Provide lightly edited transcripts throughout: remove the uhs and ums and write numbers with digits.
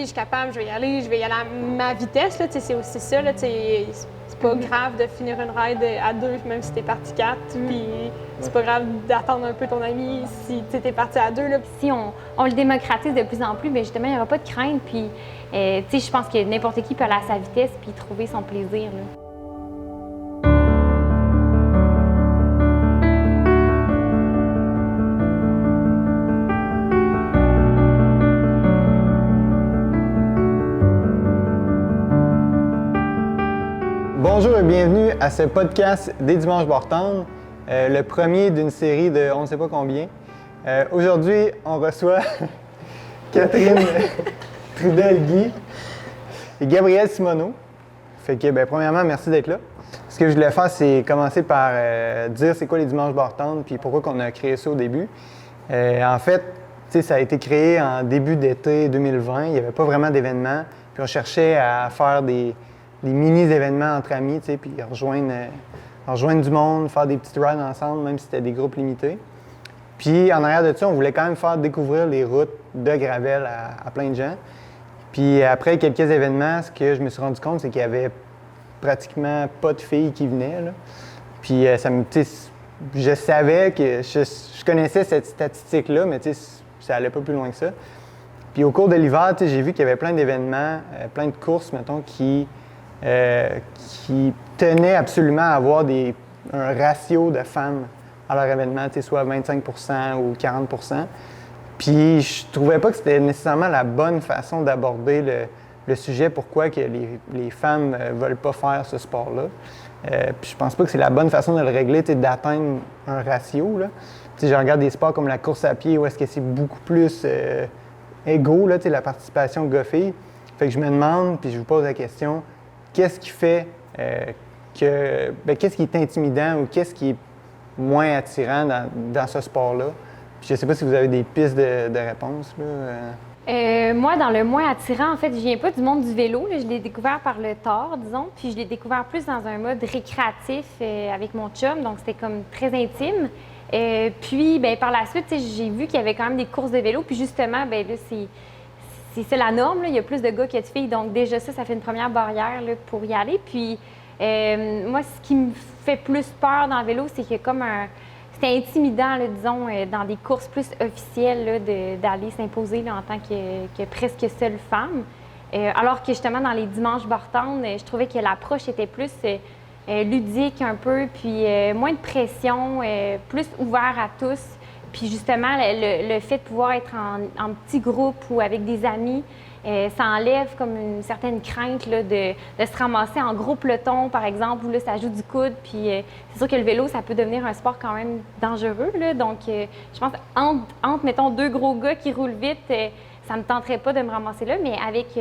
je suis capable, je vais y aller à ma vitesse, là, c'est aussi ça, là, c'est pas grave de finir une ride à 2, même si t'es parti 4, puis c'est pas grave d'attendre un peu ton ami si t'es parti à 2. Là. Si on le démocratise de plus en plus, bien justement, il n'y aura pas de crainte, puis je pense que n'importe qui peut aller à sa vitesse puis trouver son plaisir, là. Bonjour et bienvenue à ce podcast des Dimanches Bartendres, le premier d'une série de on ne sait pas combien. Aujourd'hui, on reçoit Catherine Trudel-Guy et Gabrielle Simoneau. Fait que, premièrement, merci d'être là. Ce que je voulais faire, c'est commencer par dire c'est quoi les Dimanches Bartendres puis pourquoi on a créé ça au début. En fait, ça a été créé en début d'été 2020. Il n'y avait pas vraiment d'événements. Puis on cherchait à faire des mini-événements entre amis, puis rejoindre du monde, faire des petites rides ensemble, même si c'était des groupes limités. Puis en arrière de ça, on voulait quand même faire découvrir les routes de Gravel à plein de gens. Puis après quelques événements, ce que je me suis rendu compte, c'est qu'il y avait pratiquement pas de filles qui venaient, là. Puis je savais que je connaissais cette statistique-là, mais ça allait pas plus loin que ça. Puis au cours de l'hiver, j'ai vu qu'il y avait plein d'événements, plein de courses, mettons, qui tenaient absolument à avoir un ratio de femmes à leur événement, soit 25 % ou 40 %. Puis je trouvais pas que c'était nécessairement la bonne façon d'aborder le sujet, pourquoi que les femmes veulent pas faire ce sport-là. Puis je pense pas que c'est la bonne façon de le régler, d'atteindre un ratio, là. Je regarde des sports comme la course à pied où est-ce que c'est beaucoup plus égaux, là, la participation gars-filles. Fait que je me demande, puis je vous pose la question, qu'est-ce qui fait qu'est-ce qui est intimidant ou qu'est-ce qui est moins attirant dans ce sport-là? Puis je ne sais pas si vous avez des pistes de réponse, là. Moi, dans le moins attirant, en fait, je viens pas du monde du vélo. Là. Je l'ai découvert par le tort, disons. Puis je l'ai découvert plus dans un mode récréatif avec mon chum. Donc, c'était comme très intime. Puis, par la suite, j'ai vu qu'il y avait quand même des courses de vélo. Puis justement, là, c'est la norme, là. Il y a plus de gars que de filles. Donc déjà ça fait une première barrière là, pour y aller. Puis moi, ce qui me fait plus peur dans le vélo, c'est qu'il y a comme c'était intimidant, là, disons, dans des courses plus officielles, là, d'aller s'imposer là, en tant que presque seule femme. Alors que justement, dans les Dimanches Bartendres, je trouvais que l'approche était plus ludique un peu, puis moins de pression, plus ouvert à tous. Puis justement, le fait de pouvoir être en petit groupe ou avec des amis, ça enlève comme une certaine crainte là, de se ramasser en gros peloton, par exemple, où là, ça joue du coude. Puis c'est sûr que le vélo, ça peut devenir un sport quand même dangereux, là. Donc, je pense entre, mettons, deux gros gars qui roulent vite, ça ne me tenterait pas de me ramasser là. Mais avec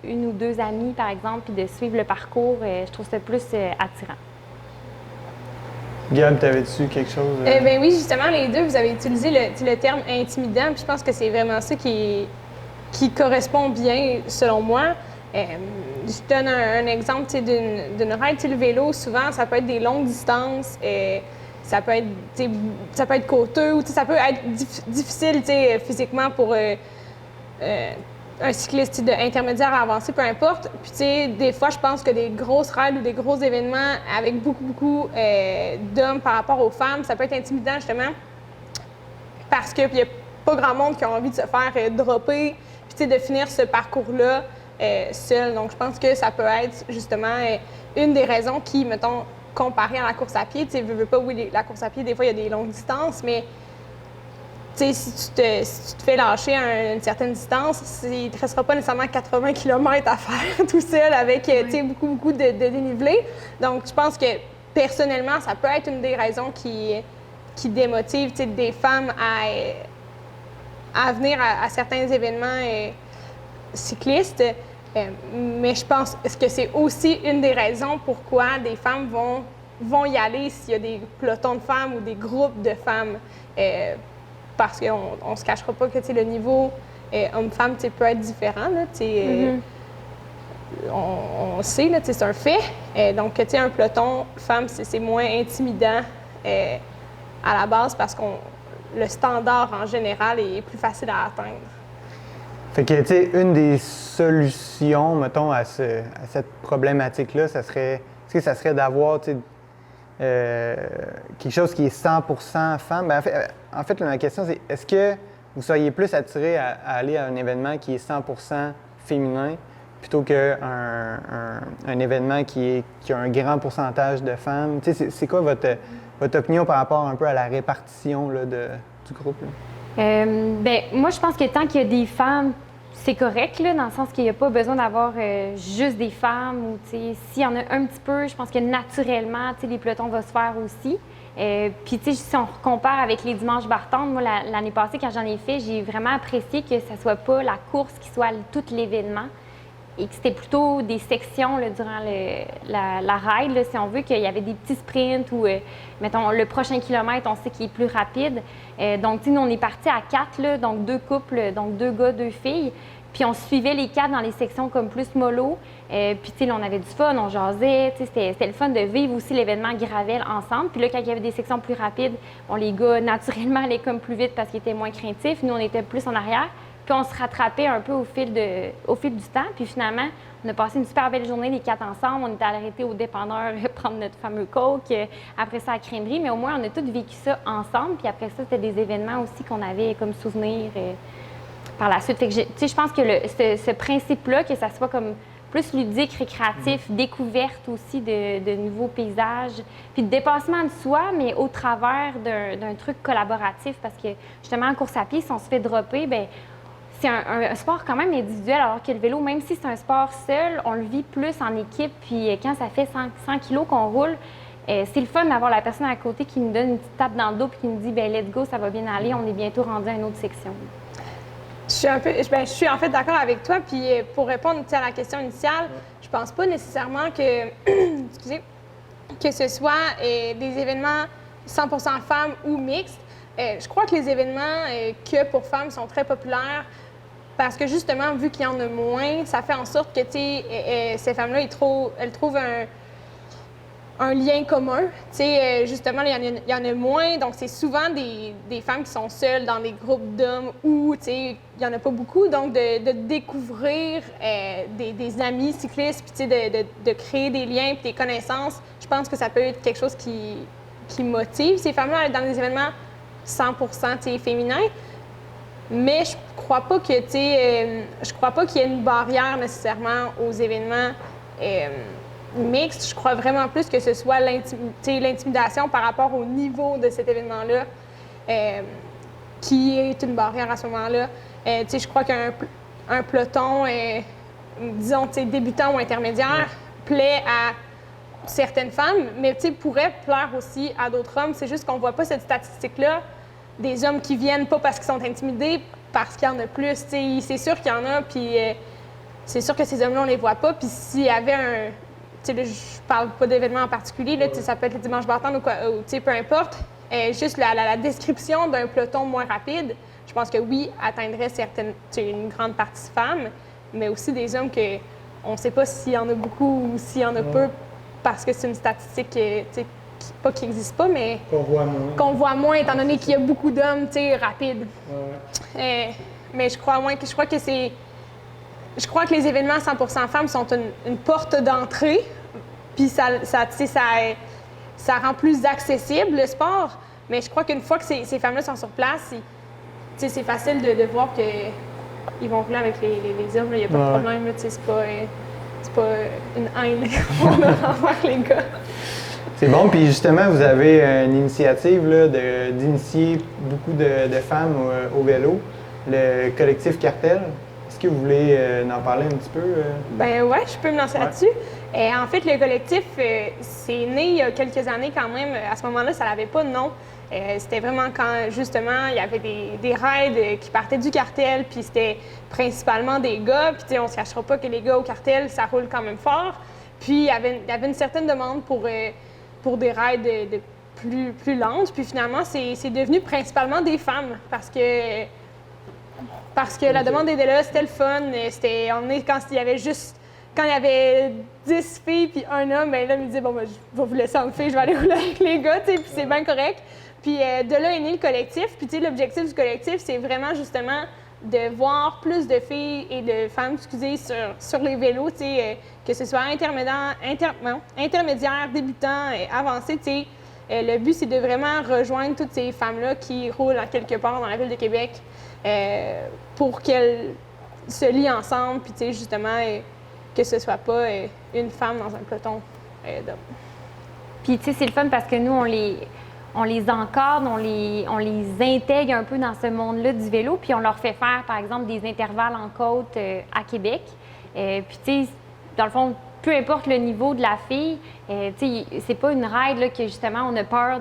une ou deux amies, par exemple, puis de suivre le parcours, je trouve ça plus attirant. Gab, t'avais-tu quelque chose? Oui, justement, les deux, vous avez utilisé le terme intimidant, puis je pense que c'est vraiment ça qui correspond bien, selon moi. Je donne un exemple d'une ride. Le vélo, souvent, ça peut être des longues distances, ça peut être coûteux, ou ça peut être difficile physiquement pour un cycliste intermédiaire à avancer, peu importe. Puis, des fois, je pense que des grosses rides ou des gros événements avec beaucoup d'hommes par rapport aux femmes, ça peut être intimidant, justement, parce qu'il n'y a pas grand monde qui a envie de se faire dropper, puis, de finir ce parcours-là seul. Donc, je pense que ça peut être, justement, une des raisons qui, mettons, comparé à la course à pied, veux pas, oui, la course à pied, des fois, il y a des longues distances, mais si tu te fais lâcher à une certaine distance, il ne te restera pas nécessairement 80 km à faire tout seul avec beaucoup de dénivelé. Donc, je pense que personnellement, ça peut être une des raisons qui démotive des femmes à venir à certains événements cyclistes. Mais je pense que c'est aussi une des raisons pourquoi des femmes vont y aller s'il y a des pelotons de femmes ou des groupes de femmes. Parce qu'on ne se cachera pas que le niveau homme-femme peut être différent. Là, on sait, là, c'est un fait. Donc, un peloton femme, c'est moins intimidant à la base parce que le standard en général est plus facile à atteindre. Fait que, tu sais, une des solutions, mettons, à cette problématique-là, ça serait d'avoir, tu sais, quelque chose qui est 100% femme. Ben, en fait, la question, c'est est-ce que vous seriez plus attiré à aller à un événement qui est 100% féminin plutôt qu'un un événement qui a un grand pourcentage de femmes? Tu sais, c'est quoi votre opinion par rapport un peu à la répartition là, du groupe? Ben, moi, je pense que tant qu'il y a des femmes, c'est correct, là, dans le sens qu'il n'y a pas besoin d'avoir juste des femmes. Ou s'il y en a un petit peu, je pense que naturellement, les pelotons vont se faire aussi. Puis, si on compare avec les dimanches Bartende, moi, l'année passée, quand j'en ai fait, j'ai vraiment apprécié que ça ne soit pas la course qui soit tout l'événement et que c'était plutôt des sections là, durant la ride, là, si on veut, qu'il y avait des petits sprints ou, mettons, le prochain kilomètre, on sait qu'il est plus rapide. Donc, nous, on est partis à 4, là, donc 2 couples, donc 2 gars, 2 filles. Puis on suivait les 4 dans les sections comme plus mollo. Puis, là, on avait du fun, on jasait. C'était le fun de vivre aussi l'événement Gravel ensemble. Puis là, quand il y avait des sections plus rapides, les gars, naturellement, allaient comme plus vite parce qu'ils étaient moins craintifs. Nous, on était plus en arrière. Puis on se rattrapait un peu au fil du temps. Puis finalement, on a passé une super belle journée, les 4 ensemble. On était arrêtés au dépanneur prendre notre fameux Coke. Après ça, à la crèmerie. Mais au moins, on a tous vécu ça ensemble. Puis après ça, c'était des événements aussi qu'on avait comme souvenir par la suite. Fait que je pense que ce principe-là, que ça soit comme plus ludique, récréatif, découverte aussi de nouveaux paysages, puis de dépassement de soi, mais au travers d'un truc collaboratif. Parce que justement, en course à pied, si on se fait dropper, bien, c'est un sport quand même individuel, alors que le vélo, même si c'est un sport seul, on le vit plus en équipe. Puis quand ça fait 100 kilos qu'on roule, c'est le fun d'avoir la personne à côté qui nous donne une petite tape dans le dos puis qui nous dit « ben let's go, ça va bien aller, on est bientôt rendu à une autre section ». Je suis en fait d'accord avec toi. Puis pour répondre à la question initiale, je pense pas nécessairement que, excusez, que ce soit des événements 100% femmes ou mixtes. Je crois que les événements que pour femmes sont très populaires parce que justement, vu qu'il y en a moins, ça fait en sorte que ces femmes-là, elles trouvent un lien commun. Justement, il y en a moins, donc c'est souvent des femmes qui sont seules dans des groupes d'hommes où il n'y en a pas beaucoup. Donc, de découvrir des amis cyclistes, puis de créer des liens puis des connaissances, je pense que ça peut être quelque chose qui motive ces femmes-là à être dans des événements 100% féminins. Mais je crois pas que qu'il y ait une barrière nécessairement aux événements mixtes. Je crois vraiment plus que ce soit l'intimidation par rapport au niveau de cet événement-là qui est une barrière à ce moment-là. Je crois qu'un peloton, disons débutant ou intermédiaire, plaît à certaines femmes, mais pourrait plaire aussi à d'autres hommes. C'est juste qu'on voit pas cette statistique-là des hommes qui viennent pas parce qu'ils sont intimidés, parce qu'il y en a plus. C'est sûr qu'il y en a, puis c'est sûr que ces hommes-là, on les voit pas. Puis s'il y avait là, je parle pas d'événement en particulier, là, ça peut être le dimanche Bartende ou peu importe, juste la description d'un peloton moins rapide, je pense que oui, atteindrait une grande partie femmes, mais aussi des hommes qu'on ne sait pas s'il y en a beaucoup ou s'il y en a peu, parce que c'est une statistique pas qui n'existe pas, mais qu'on voit moins, étant donné qu'il y a beaucoup d'hommes rapides. Mais je crois que les événements 100% femmes sont une porte d'entrée, puis ça rend plus accessible le sport. Mais je crois qu'une fois que ces femmes-là sont sur place, c'est facile de voir qu'ils vont rouler avec les hommes. Il n'y a pas de problème. C'est pas une haine qu'on a envers les gars. C'est bon. Puis justement, vous avez une initiative d'initier beaucoup de femmes au vélo, le collectif Cartel. Est-ce que vous voulez en parler un petit peu? Ben ouais, je peux me lancer là-dessus. En fait, le collectif, c'est né il y a quelques années quand même. À ce moment-là, ça n'avait pas de nom. C'était vraiment quand, justement, il y avait des rides qui partaient du cartel, puis c'était principalement des gars. Puis, on ne se cachera pas que les gars au cartel, ça roule quand même fort. Puis, il y avait une certaine demande pour des rides plus lentes. Puis, finalement, c'est devenu principalement des femmes parce que la demande était là, c'était le fun. Quand il y avait 10 filles puis un homme, ben là, il me disait, bon, ben, je vais vous laisser en filles, je vais aller rouler avec les gars, puis c'est bien correct. Puis de là est né le collectif. Puis l'objectif du collectif, c'est vraiment justement de voir plus de filles et de femmes, sur les vélos, que ce soit intermédiaires, débutants, avancés, le but, c'est de vraiment rejoindre toutes ces femmes-là qui roulent quelque part dans la ville de Québec pour qu'elles se lient ensemble, puis justement, que ce soit pas une femme dans un peloton d'hommes. Puis, c'est le fun parce que nous, on les encadre, on les intègre un peu dans ce monde-là du vélo, puis on leur fait faire, par exemple, des intervalles en côte à Québec. Puis, dans le fond, peu importe le niveau de la fille, c'est pas une ride là, que, justement, on a peur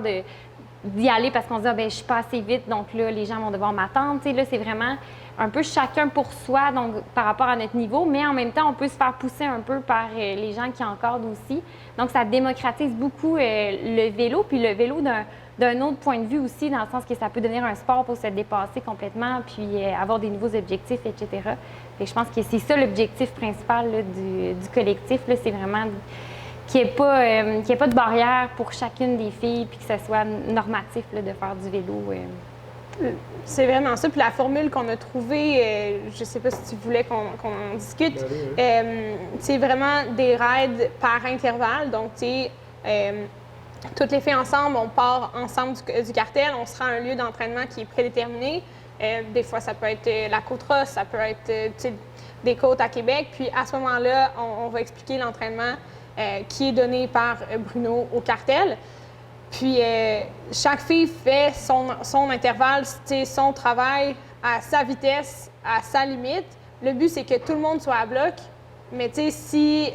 d'y aller parce qu'on se dit « ben je suis pas assez vite, donc là, les gens vont devoir m'attendre. » Là, c'est vraiment un peu chacun pour soi, donc par rapport à notre niveau, mais en même temps, on peut se faire pousser un peu par les gens qui encadrent aussi. Donc, ça démocratise beaucoup le vélo, puis le vélo d'un autre point de vue aussi, dans le sens que ça peut devenir un sport pour se dépasser complètement, puis avoir des nouveaux objectifs, etc. Et je pense que c'est ça l'objectif principal là, du collectif, c'est vraiment qu'il n'y ait pas de barrière pour chacune des filles, puis que ce soit normatif là, de faire du vélo. C'est vraiment ça. Puis la formule qu'on a trouvée, je ne sais pas si tu voulais qu'on en discute, c'est vraiment des rides par intervalle. Donc, toutes les filles ensemble, on part ensemble du cartel, on sera à un lieu d'entraînement qui est prédéterminé. Des fois, ça peut être la Côte-Rosse, ça peut être des côtes à Québec. Puis à ce moment-là, on va expliquer l'entraînement qui est donné par Bruno au cartel. Puis chaque fille fait son intervalle, son travail à sa vitesse, à sa limite. Le but, c'est que tout le monde soit à bloc. Mais s'il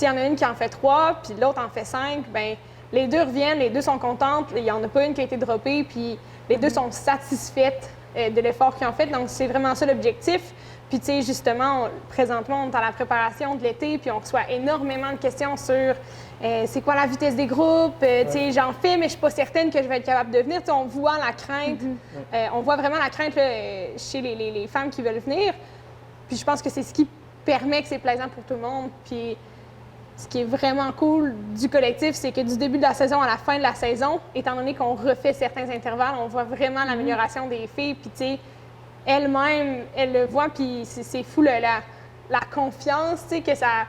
y en a une qui en fait 3, puis l'autre en fait 5, bien, les deux reviennent, les deux sont contentes. Il n'y en a pas une qui a été droppée, puis les deux sont satisfaites de l'effort qu'ils ont fait. Donc, c'est vraiment ça l'objectif. Puis, justement, présentement, on est à la préparation de l'été, puis on reçoit énormément de questions sur c'est quoi la vitesse des groupes, j'en fais, mais je suis pas certaine que je vais être capable de venir. On voit la crainte, on voit vraiment la crainte là, chez les femmes qui veulent venir. Puis, je pense que c'est ce qui permet que c'est plaisant pour tout le monde. Puis, ce qui est vraiment cool du collectif, c'est que du début de la saison à la fin de la saison, étant donné qu'on refait certains intervalles, on voit vraiment l'amélioration des filles. Puis, elles-mêmes, elles le voient, puis c'est fou la confiance que ça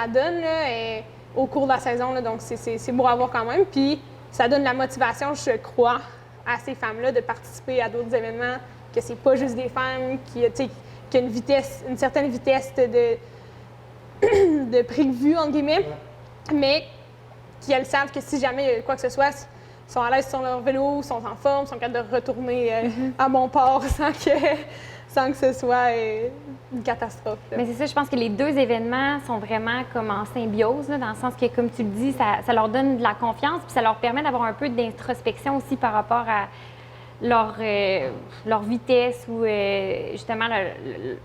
donne là, au cours de la saison. Là, donc, c'est beau à voir quand même. Puis, ça donne la motivation, je crois, à ces femmes-là de participer à d'autres événements, que c'est pas juste des femmes qui ont une certaine vitesse de prévu, entre guillemets, mais qu'elles savent que si jamais il y a quoi que ce soit, sont à l'aise sur leur vélo, sont en forme, sont capables de retourner à bon port sans que ce soit une catastrophe. Là. Mais c'est ça, je pense que les deux événements sont vraiment comme en symbiose, là, dans le sens que, comme tu le dis, ça leur donne de la confiance, puis ça leur permet d'avoir un peu d'introspection aussi par rapport à leur vitesse ou justement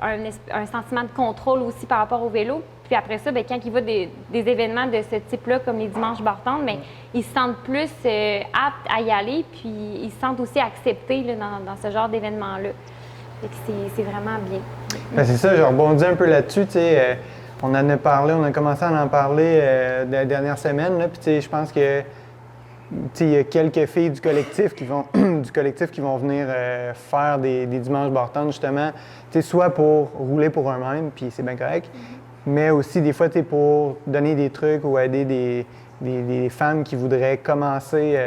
un sentiment de contrôle aussi par rapport au vélo. Puis après ça, bien, quand il va des événements de ce type-là, comme les dimanches Bartende, bien, ils se sentent plus aptes à y aller, puis ils se sentent aussi acceptés là, dans ce genre d'événement-là. C'est vraiment bien. Bien, c'est ça, je rebondis un peu là-dessus. On en a parlé, on a commencé à en parler la dernière semaine. Là, puis je pense que il y a quelques filles du collectif qui vont venir faire des dimanches Bartende, justement, soit pour rouler pour eux-mêmes, puis c'est bien correct, mais aussi des fois pour donner des trucs ou aider des femmes qui voudraient commencer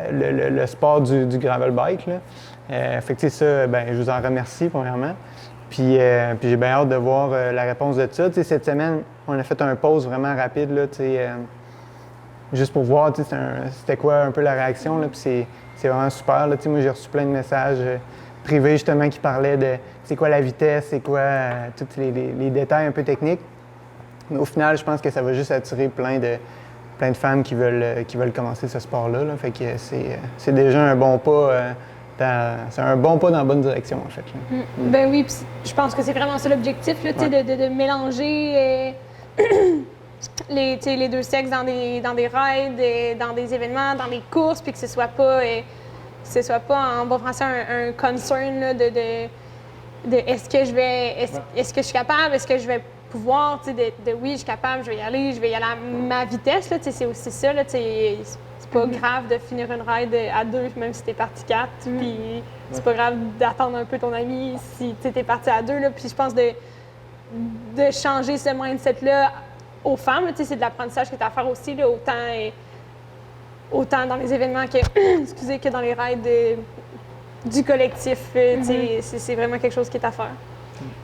le sport du gravel bike. Là. Fait que ça, ben, je vous en remercie premièrement. Puis j'ai bien hâte de voir la réponse de ça. Cette semaine, on a fait un pause vraiment rapide, là, juste pour voir c'était quoi un peu la réaction. Là, puis c'est vraiment super. Là, moi, j'ai reçu plein de messages privés justement qui parlaient de c'est quoi la vitesse, c'est quoi tous les détails un peu techniques. Mais au final, je pense que ça va juste attirer plein de femmes qui veulent commencer ce sport-là. Là. Fait que c'est déjà un bon pas. C'est un bon pas dans la bonne direction, en fait. Ben oui, puis je pense que c'est vraiment ça l'objectif, là, de mélanger les deux sexes dans des rides, dans des événements, dans des courses, puis que ce soit pas en bon français un concern là, de est-ce que je suis capable, est-ce que je vais pouvoir, oui, je suis capable, je vais y aller à ma vitesse, là, c'est aussi ça, là, c'est pas grave de finir une ride à 2, même si t'es parti 4, puis C'est pas grave d'attendre un peu ton ami si tu es parti à deux. Là. Puis je pense de changer ce mindset-là aux femmes. C'est de l'apprentissage que tu as à faire aussi, là, autant dans les événements que, excusez, que dans les rides du collectif. C'est vraiment quelque chose qui est à faire.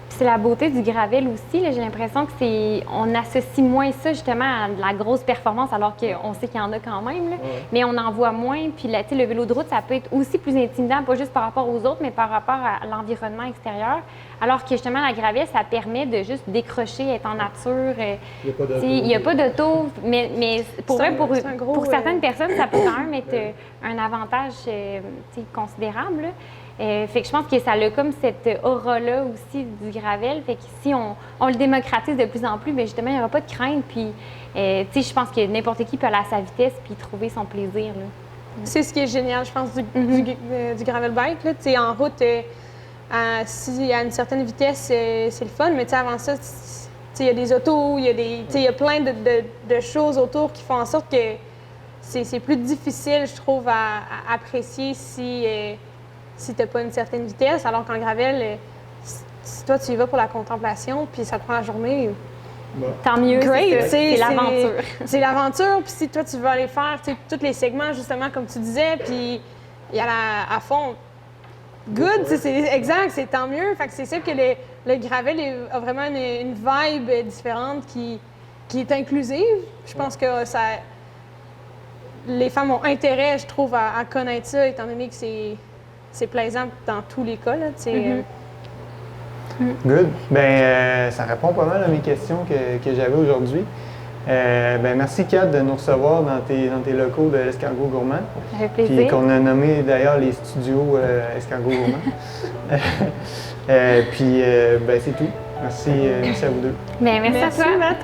C'est la beauté du gravel aussi. J'ai l'impression que on associe moins ça justement à de la grosse performance, alors qu'on sait qu'il y en a quand même. Là. Mais on en voit moins. Puis le vélo de route, ça peut être aussi plus intimidant, pas juste par rapport aux autres, mais par rapport à l'environnement extérieur. Alors que justement, la gravel, ça permet de juste décrocher, être en nature. Il n'y a pas d'auto. Mais pour certaines personnes, ça peut quand même être un avantage considérable. Là. Fait que je pense que ça a comme cette aura-là aussi du gravel. Fait que si on le démocratise de plus en plus, bien justement, il n'y aura pas de crainte. Puis, je pense que n'importe qui peut aller à sa vitesse puis trouver son plaisir. Là. C'est ce qui est génial, je pense, du gravel bike. Là. En route, si à une certaine vitesse, c'est le fun. Mais avant ça, il y a des autos, il y a plein de choses autour qui font en sorte que c'est plus difficile, je trouve, à apprécier si tu n'as pas une certaine vitesse, alors qu'en gravel, si toi tu y vas pour la contemplation, puis ça te prend la journée, tant mieux, c'est l'aventure. C'est l'aventure, puis si toi tu veux aller faire tous les segments, justement, comme tu disais, puis y aller à fond, good, c'est exact, c'est tant mieux. Fait que c'est ça que le gravel a vraiment une vibe différente qui est inclusive. Je pense que les femmes ont intérêt, je trouve, à connaître ça, étant donné que c'est plaisant dans tous les cas. Là, Good. Ben, ça répond pas mal à mes questions que j'avais aujourd'hui. Merci, Kat, de nous recevoir dans tes locaux de l'Escargot Gourmand. Ça fait plaisir. Puis qu'on a nommé d'ailleurs les studios Escargot Gourmand. Puis, c'est tout. Merci à vous deux. Bien, merci à toi, Matt.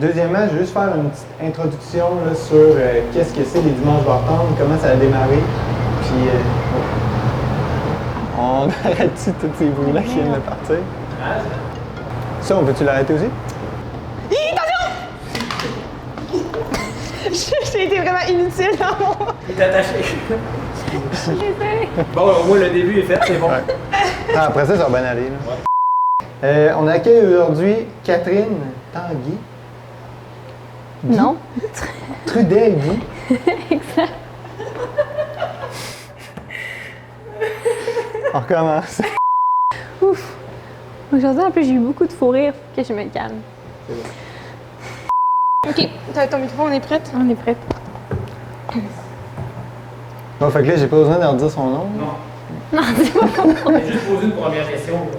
Deuxièmement, je vais juste faire une petite introduction là, sur qu'est-ce que c'est les Dimanches Bartend, comment ça a démarré. Puis, on arrête-tu tous ces bruits-là qui viennent de partir? Ça, on peut-tu l'arrêter aussi? Attention! J'ai été vraiment inutile dans mon... Il est attaché. Bon, au moins le début est fait, c'est bon. Ouais. Après ça va bien aller. Là. On accueille aujourd'hui Catherine Tanguy. Non. Trudel-Guy. Exact. On recommence. Ouf. Aujourd'hui, en plus, j'ai eu beaucoup de fou rire. Que je me calme. C'est bon. OK, t'as ton micro, on est prête? On est prête. Bon, fait que là, j'ai pas besoin de leur dire son nom. Non. Non, dis pas. J'ai juste posé une première question. Là.